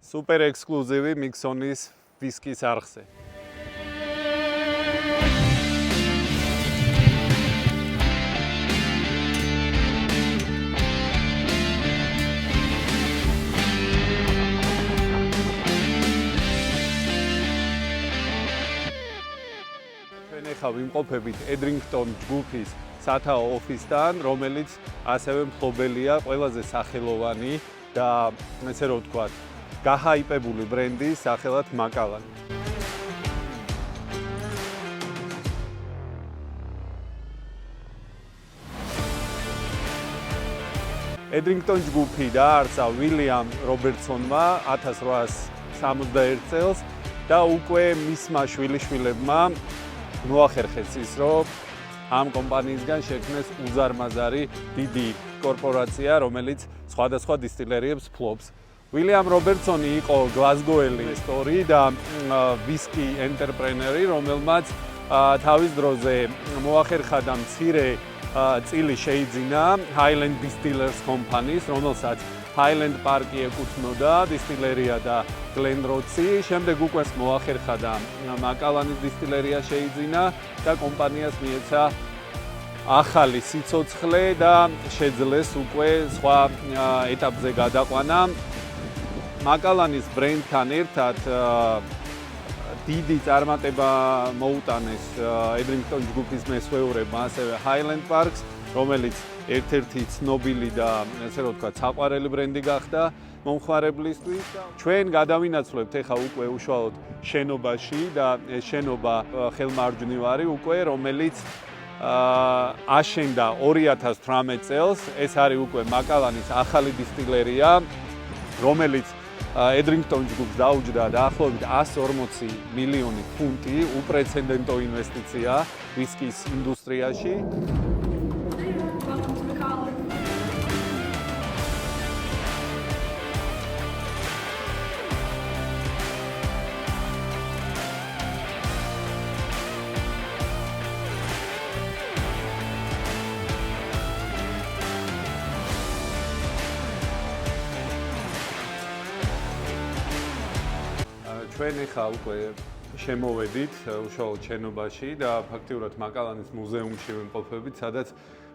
Super ექსკლუზივი მიქსონის ვისკის არხზე. ჩვენ ახლა ვიმყოფებით Edrington ჯგუფის სათაო ოფისთან, რომელიც ასევე მფლობელია ყველაზე სახელოვანი და ესე რომ ვთქვათ, გაჰაიპებული ბრენდი სახელად Macallan. Edrington ჯგუფი დაარსა ვილიამ რობერტსონმა 1861 წელს და უკვე მისმა შვილიშვილებმა მოახერხეს ის, რომ ამ კომპანიისგან შექმნეს უზარმაზარი დიდი კორპორაცია, რომელიც სხვადასხვა დისტილერიებს ფლობს. ვილიამ რობერტსონი იყო გლაზგოელი ინვესტორი და ვისკი ენტერპრენერი, რომელმაც თავის დროზე მოახერხა და მცირე წილი შეიძინა Highland Distillers Company-ს, რომელსაც Highland Park-ი ეკუთვნოდა, დისტილერია და Glenrothes-ი. შემდეგ უკვე მოახერხა და Macallan-ის დისტილერია შეიძინა და კომპანიას მიეცა ახალი სიცოცხლე და შეძლეს უკვე სხვა ეტაპზე გადაყვანა. Macallan-ის ბრენდთან ერთად დიდი წარმატება მოუტანეს Edrington ჯგუფის მესვეურებმა, ასევე Highland Park-ს, რომელიც ერთ-ერთი ცნობილი და ესე რომ ვთქვათ, საყვარელი ბრენდი გახდა მომხმარებლისთვის. ჩვენ გადავინაცვლებთ ახლა უკვე უშუალოდ შენობაში და ეს შენობა ხელმარჯვნივარი უკვე, რომელიც აშენდა 2018 წელს. ეს არის უკვე Macallan-ის ახალი დისტილერია, რომელიც Edrington ჯგუფს დაუჯდა დაახლოებით 140 მილიონი ფუნტი, უპრეცედენტო ინვესტიცია ვისკის ინდუსტრიაში. ჩვენ ახლა უკვე შემოვედით უშუალოდ შენობაში და ფაქტიურად Macallan-ის მუზეუმში ვიმყოფებით, სადაც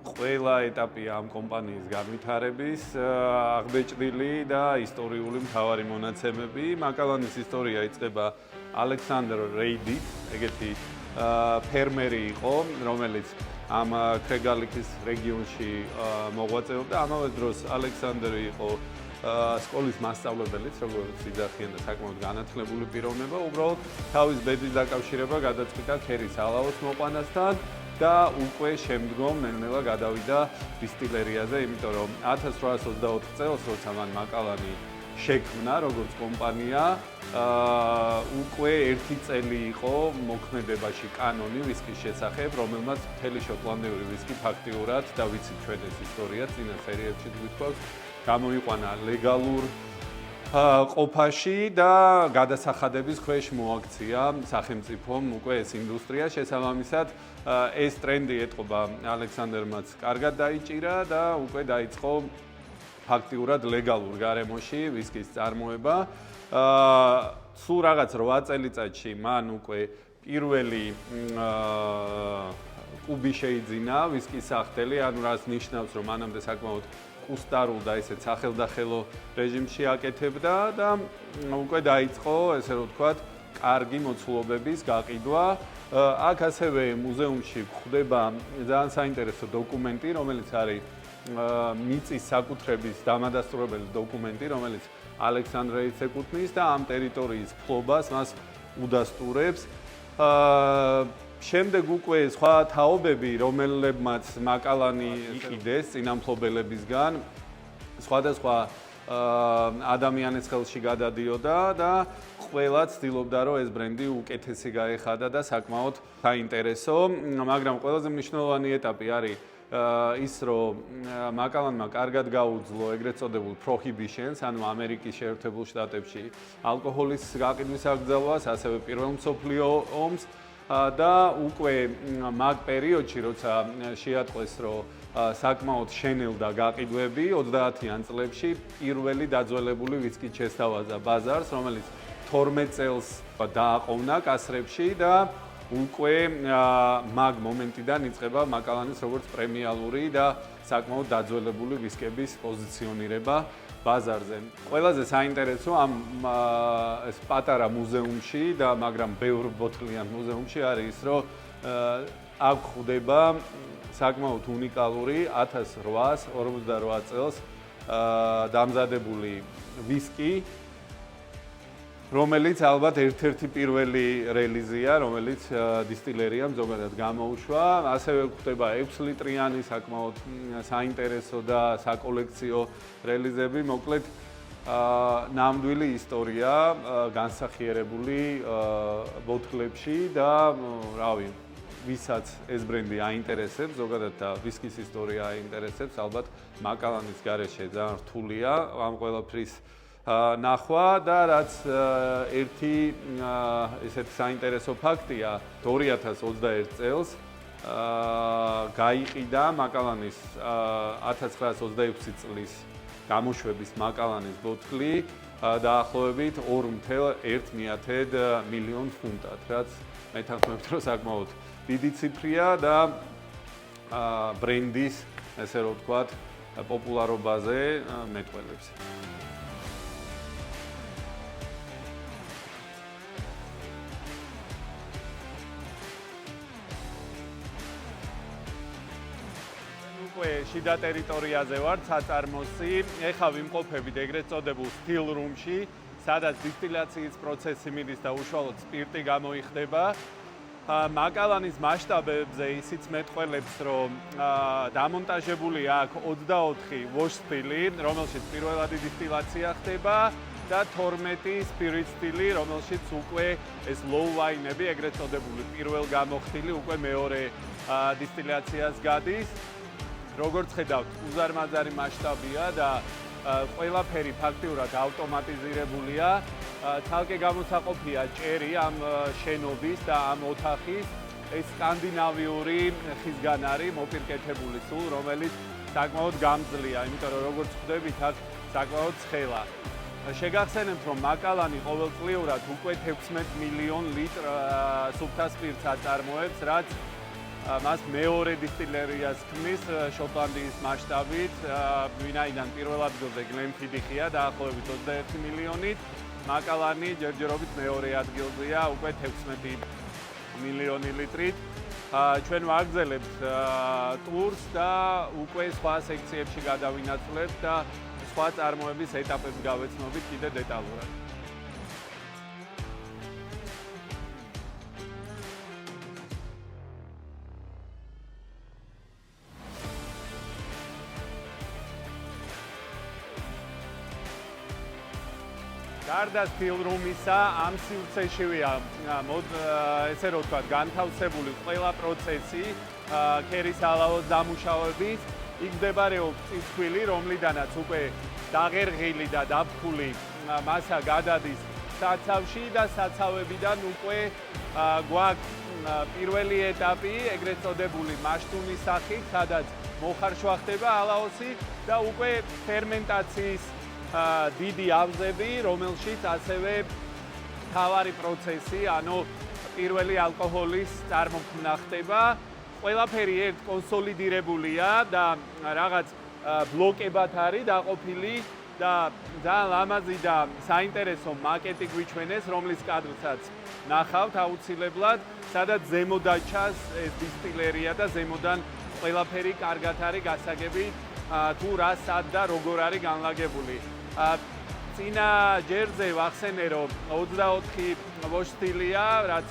ყველა ეტაპი ამ კომპანიის განვითარების აღბეჭდილი და ისტორიული მთავარი მონაცემები. Macallan-ის ისტორია იწყება ალექსანდრ რეიდით, ეგეთი ფერმერი იყო, რომელიც ამ კრეგალიკის რეგიონში მოღვაწეობდა. ამავე დროს ალექსანდრი იყო სკოლის მასწავლებელიც, როგორც იძახიან და საკმაოდ განათლებული პიროვნება, უბრალოდ თავის ბედის დაკავშირება გადაწყვიტა ქერის ალაოს მოყვანასთან და უკვე შემდგომ ნელ-ნელა გადავიდა დისტილერიაზე, იმიტომ რომ 1824 წელს, როცა მან Macallan-ი შექმნა როგორც კომპანია, უკვე ერთი წელი იყო მოქმედებაში კანონი ვისკის შესახებ, რომელმაც მთელი შოტლანდიური ვისკი ფაქტიურად და ვიცით ჩვენ ეს ისტორია წინა სერიებში გვიყვავს, გამოიყვანა ლეგალურ ყოფაში და გადასახადების ქვეშ მოაქცია სახელმწიფომ უკვე ეს ინდუსტრია. შესაბამისად, ეს ტრენდი ეტყობა ალექსანდრმაც კარგად დაიჭირა და უკვე დაიწყო ფაქტიურად ლეგალურ გარემოში ვისკის წარმოება. სულ რაღაც 8 წელიწადში მან უკვე პირველი კუბი შეიძინა ვისკის სახთელი, ანუ რაც ნიშნავს, რომ მანამდე საკმაოდ კუსტარულ და ესეც სახელდახელო რეჟიმში აკეთებდა და უკვე დაიწყო, ესე რომ ვთქვათ, კარგი მოცულობების გაყიდვა. აქ ასევე მუზეუმში გვხვდება ძალიან საინტერესო დოკუმენტი, რომელიც არის მიწის საკუთრების დამადასტურებელი დოკუმენტი, რომელიც ალექსანდრეის ეკუთვნის და ამ ტერიტორიის ფლობას მას უდასტურებს. შემდეგ უკვე სხვა თაობები, რომელებმაც Macallan-ი იყიდეს წინამფლობელებისგან, სხვადასხვა ადამიანის ხელში გადადიოდა და ყველა ცდილობდა, რომ ეს ბრენდი უკეთესი გაეხადა და საკმაოდ საინტერესო, მაგრამ ყველაზე მნიშვნელოვანი ეტაპი არის ის, რომ Macallan-მა კარგად გაუძლო ეგრეთ წოდებულ prohibitions, ანუ ამერიკის შეერთებულ შტატებში ალკოჰოლის გაყიდვის აკრძალვას, ასევე პირველ მსოფლიო ომს და უკვე მაგ პერიოდში, როცა შეატყვეს, რომ საკმაოდ შენელ და გაყიდვები 30-იან წლებში პირველი დაძველებული ვისკით შესთავაზა ბაზარს, რომელიც 12 წელს დააყოვნა კასრებში და უკვე მაგ მომენტიდან იწყება მაკალანის როგორც პრემიალური და საკმაოდ დაძველებული ვისკების პოზიციონირება ბაზარზე. ყველაზე საინტერესო ამ ეს პატარა მუზეუმში და მაგრამ ბევრ ბოთლიან მუზეუმში არის ის, რომ აქ ხვდება საკმაოდ უნიკალური 1848 წელს დამზადებული ვისკი, რომელიც ალბათ ერთ-ერთი პირველი რელიზია, რომელიც დისტილერიამ ზოგადად გამოუშვა. ასევე გვხვდება 6 ლიტრიანი საკმაოდ საინტერესო და საკოლექციო რელიზები. მოკლედ ნამდვილი ისტორია განსახიერებული ბოთლებში და რავი, ვისაც ეს ბრენდი აინტერესებს, ზოგადად და ვისკის ისტორია აინტერესებს, ალბათ მაკალანის გარეშე ძალიან რთულია ამ ყველაფრის ნახვა და რაც ერთი ესეთი საინტერესო ფაქტია, 2021 წელს გაიყიდა მაკალანის 1926 წლის გამოშვების მაკალანის ბოთლი დაახლოებით 2.1 მილიონ ფუნტად, რაც მეთანხმებით, რომ საკმაოდ დიდი ციფრია და ბრენდის, ესე რომ ვთქვათ, პოპულარობაზე მეტყველებს. შიდა ტერიტორიაზე ვარ, საწარმოსი. ეხლა ვიმყოფებით ეგრეთ წოდებულ სტილ რუმში, სადაც დისტილაციის პროცესი მიდის და უშუალოდ სპირტი გამოიხდება. მაკალანის მასშტაბებზე ისიც მეტყველებს, რომ დამონტაჟებული აქვს 24 ვოშ-სტილი, რომელშიც პირველადი დისტილაცია ხდება და 12 სპირიტ სტილი, რომელშიც უკვე ეს low wine-ები, ეგრეთ წოდებული პირველ გამოხდილი, უკვე მეორე დისტილაციას გადის. როგორც ხედავთ, უზარმაზარი მასშტაბია და ყველაფერი ფაქტიურად ავტომატიზირებულია. ცალკე გამოსაყოფია ჭერი ამ შენობის და ამ ოთახის. ეს სკანდინავიური ხისგან არის მოპირკეთებული სულ, რომელიც საკმაოდ გამძლეა, იმიტომ რომ როგორც ხვდებით, აქ საკმაოდ ცხელა. შეგახსენებთ, რომ მაკალანი ყოველწლიურად უკვე 16 მილიონ ლიტრ სუფთა სპირტს აწარმოებს, რაც მას მეორე დისტილერიას ქმნის შოტლანდიის მასშტაბით, ვინაიდან პირველ ადგილზე გლენფიდიხია დაახლოებით 21 მილიონით, მაკალანი ჯერჯერობით მეორე ადგილზეა უკვე 16 მილიონი litrით. ჩვენ ვაგრძელებთ ტურს და უკვე სხვა სექციებში გადავინაცვლებთ და სხვა წარმოების ეტაპებს გავეცნობით კიდე დეტალურად. გარდა სტილ რუმისა, ამ სივრცეშივია ესე რომ ვთქვათ, განთავსებული ყველა პროცესი ქერის ალაოს დამუშავების. იქ მდებარეობს წისქვილი, რომლიდანაც უკვე დაღერღილი და დაფქული მასა გადადის საცავში და საცავებიდან უკვე გვაქვს პირველი ეტაპი, ეგრეთ წოდებული მაშტუმის სახით, სადაც მოხარშვა ხდება ალაოსი და უკვე ფერმენტაციის დიდი ავზები, რომელშიც ასევე თავარი პროცესი, ანუ პირველი ალკოჰოლის წარმოქმნა ხდება. ყველაფერი ერთ კონსოლიდირებულია და რაღაც ბლოკებად არის დაყოფილი და ძალიან ლამაზი და საინტერესო მაკეტი გვიჩვენეს, რომლის კადრსაც ნახავთ აუცილებლად, სადაც ზემოდან ჩანს ეს დისტილერია და ზემოდან ყველაფერი კარგად არის გასაგები თუ რა სად და როგორ არის განლაგებული. წინა ჯერზე ვახსენე, რომ 24 ვოშ-სტილია, რაც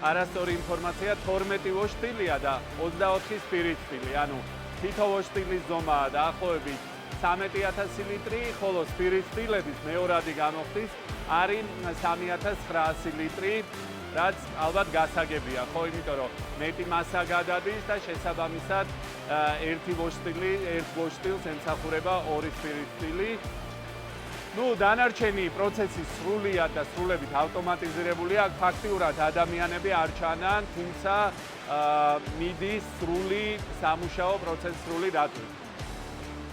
არასწორი ინფორმაცია, 12 ვოშ-სტილია და 24 სპირიტ სტილი, ანუ თითო ვოშ-სტილის ზომა დაახლოებით 13,000 ლიტრი, ხოლო სპირიტ სტილების მეორადი გამოხდის არის 3,900 ლიტრი, რაც ალბათ გასაგებია, ხო, იმიტომ რომ მეტი მასა გადადის და შესაბამისად ერთ ვოშ-სტილს ემსახურება 2 სპირიტ სტილი. დანარჩენი პროცესი სრულიად და სრულებით ავტომატიზირებულია. აქ ფაქტიურად ადამიანები არ ჩანან, თუმცა მიდის სრული სამუშაო პროცესი სრული დატვირთვა.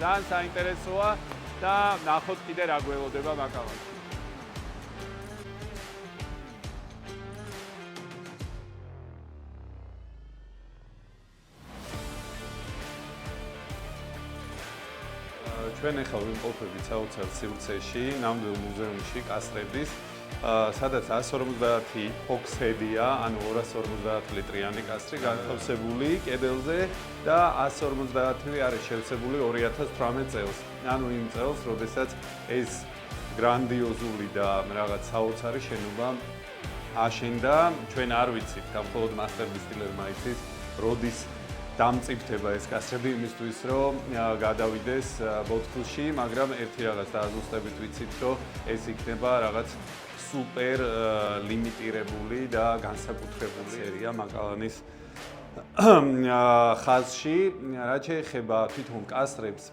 ძალიან საინტერესოა და ნახოთ კიდე რა გველოდება მაკალანში. ჩვენ ახლა ვიმყოფებით საოცარ სივრცეში, ნამდვილ მუზეუმში კასრების, სადაც 150 ოქსედია, ანუ 250 ლიტრიანი კასრი განთავსებული კედელზე და 150 არის შევსებული 2018 წელს. ანუ იმ წელს, როდესაც ეს გრანდიოზული და რაღაც საოცარი შენობა აშენდა, ჩვენ არ ვიცით, და მხოლოდ მასტერ დისტილერმა იცის, როდის დამწიფდება ეს კასრები იმისთვის, რომ გადავიდეს ბოთლში, მაგრამ ერთი რაღაც დააზუსტებით ვიცით, რომ ეს იქნება რაღაც სუპერ ლიმიტირებული და განსაკუთრებული სერია მაკალანის ხაზში. რაც შეეხება თვითონ კასრებს,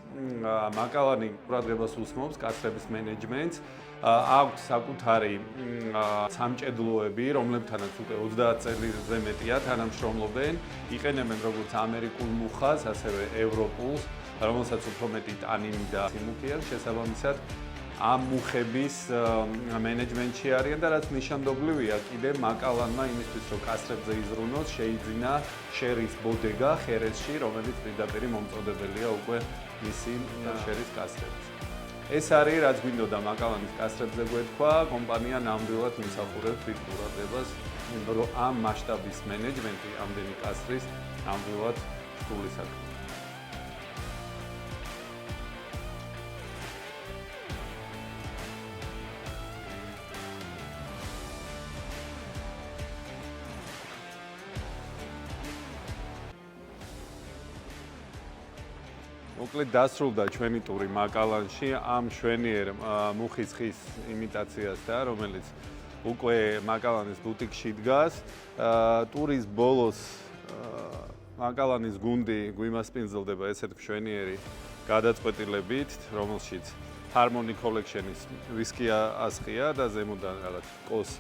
მაკალანი ყურადღებას უსმობს კასრების მენეჯმენტს. აქვს საკუთარი სამჭედლოები, რომლებთანაც უკვე 30 წელზე მეტია თანამშრომლობენ, იყენებენ როგორც ამერიკულ მუხას, ასევე ევროპულს, რომელსაც უფრო მეტი ტანინი და სიმუქი აქვს, შესაბამისად ამ მუხების მენეჯმენტში არიან და რაც ნიშანდობლივია, კიდე მაკალანმა იმისთვის, რომ კასრებზე იზრუნოს, შეიძინა შერის ბოდეგა ხერესში, რომელიც პირდაპირ მომწოდებელია უკვე მისი შერის კასრების. ეს არის, რაც გვინდოდა მაკალანის კასრებზე გვეთქვა, კომპანია ნამდვილად იმსახურებს თვით ყურადღებას, რომ ამ მასშტაბის მენეჯმენტი ამდენი კასრის ნამდვილად რთული საქმეა. მოკლედ დასრულდა ჩვენი ტური მაკალანში ამ მშვენიერ მუხის ხის იმიტაციასთან, რომელიც უკვე მაკალანის ბუტიკში დგას. ტურის ბოლოს მაკალანის გუნდი გვიმასპინძლდება ესეთ მშვენიერი გადაწყვეტილებით, რომელშიც Harmony Collection-ის ვისკი ასხია და ზემოდან რაღაც კოს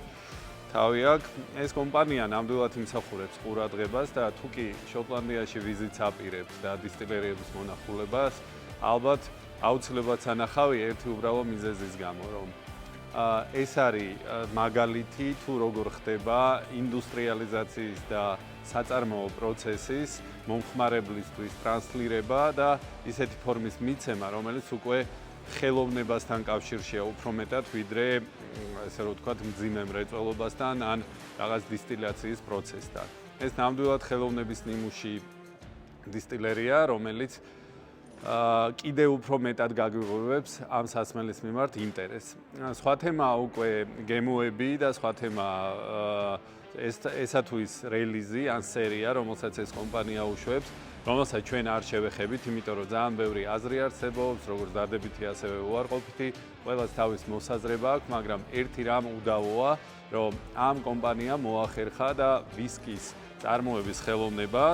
თავი აქვს. ეს კომპანია ნამდვილად იმსახურებს ყურადღებას და თუ კი შოტლანდიაში ვიზიტს აპირებთ და დისტილერიების მონახულებას, ალბათ აუცილებლად სანახავი ერთი უბრალო მიზეზის გამო, რომ ეს არის მაგალითი თუ როგორ ხდება ინდუსტრიალიზაციის და საწარმოო პროცესის მომხმარებლისთვის ტრანსლირება და ისეთი ფორმის მიცემა, რომელიც უკვე ხელოვნებასთან კავშირშია უფრო მეტად, ვიდრე ესე რომ ვთქვათ, მძიმე მრეწველობასთან ან რაღაც დისტილაციის პროცესთან. ეს ნამდვილად ხელოვნების ნიმუში დისტილერია, რომელიც კიდევ უფრო მეტად გაგვიღობებს ამ სასმელის მიმართ ინტერესს. სხვა თემაა უკვე გემოები და სხვა თემაა ესათვის რელიზი ან სერია, რომელსაც ეს კომპანია უშვებს, რომელსაც ჩვენ არ შევეხებით, იმიტომ რომ ძალიან ბევრი აზრი არსებობს, როგორც დადებითი, ასევე უარყოფითი, ყველას თავის მოსაზრება აქვს, მაგრამ ერთი რამ უდავოა, რომ ამ კომპანიამ მოახერხა და ვისკის წარმოების ხელოვნება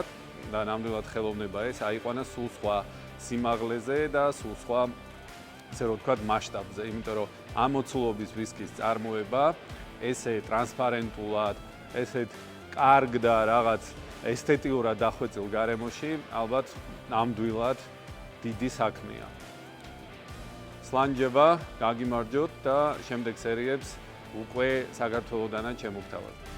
და ნამდვილად ხელოვნება ეს აიყვანა სულ სხვა სიმაღლეზე და სულ სხვა, ესე რომ ვთქვათ, მასშტაბზე, იმიტომ რომ ამ მოცულობის ვისკის წარმოება ესე ტრანსპარენტულად, ესეთ კარგ და რაღაც ესთეტიურად დახვეწილ გარემოში ალბათ ნამდვილად დიდი საქმეა. სლანჯება, გაგიმარჯოთ და შემდეგ სერიებს უკვე საქართველოდანაც შემოგთავაზებთ.